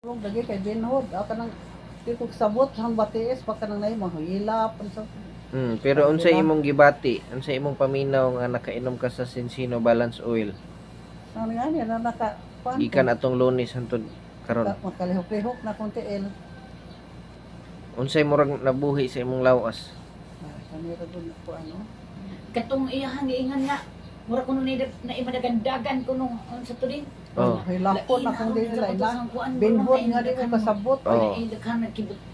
Lagi kay binhod ako nang kung sabot hang batiis pa kanang nay mahilap so. Pero unsa imong gibati? Unsa imong paminaw nga nakainom ka sa Sensino Balance Oil? Ano nga niya na naka Gikan atong Lunes hangtod karon. Makalihok-lihok na konti el. Unsay murag nabuhi sa imong lawas? Kanira gud ko ano. Katong iyahang giingan nga mura kuno ni na imadagandagan kuno sa tudin. Oh. Hilapon na kung dili ila. Binhod nga di ko kasabot. Oh.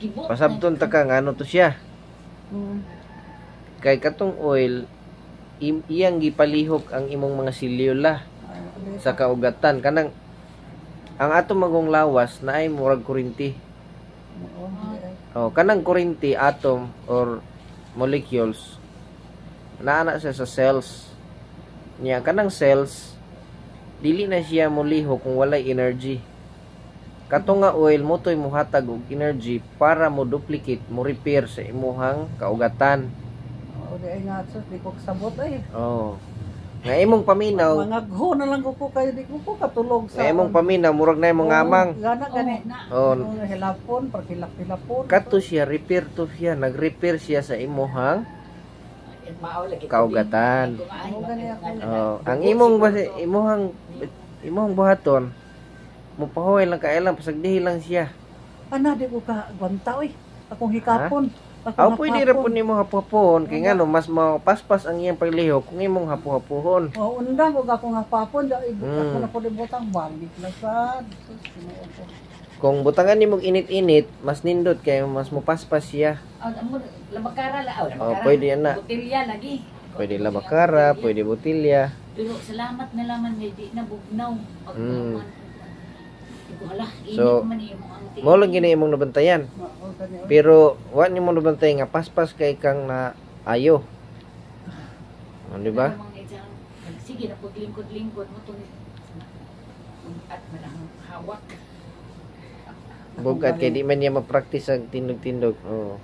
Kibot. Pasabton ta ka nga ano to siya. Mm. Kay katong oil iyang gipalihok ang imong mga selyula sa kaugatan kanang ang atong magong lawas naay murag kurinti. Oh, kanang kurinti atom or molecules naana siya sa cells. Nya kanang cells dili na siya molihok kung walay energy. Katong nga oil mo toy muhatag og energy para mo duplicate, mo repair sa imuhang kaugatan. O di nga so di ko kasabot ay. Oh. Nga imong paminaw, Mga gho na lang ko kayo di ko katulog sa. nga imong paminaw murag na imong ngamang. Gana gani. Oh, Hilapon, hilapon. kato siya repair to siya, nag-repair siya sa imuhang kaugatan. Oh, ang imong buhaton mupahoy lang kailan pasagdihi lang siya. Ana di ko ka gwanta oy. Akong hikapon. Aw pwede ra pud nimo hapuhapon kay ngano mas mapaspas ang iyang paglihok kung imong hapuhapuhon. Oh, undang ko akong hapapon da ako na pud butang balik na sad. Kung butangan nimo init-init, mas nindot kay mas mopaspas siya. Labakara la. Oh, pwede yan na. Botelya lagi. Pwede labakara, pwede botilya. Pero salamat na laman di na bugnaw. So, mo lang gini imong nabantayan. Pero wa nimo nabantay nga paspas kay kang na ayo. Di ba? Sige na paglingkod-lingkod mo to at manang hawak. Bugat kay di man niya ma-practice ang tindog-tindog. Oh.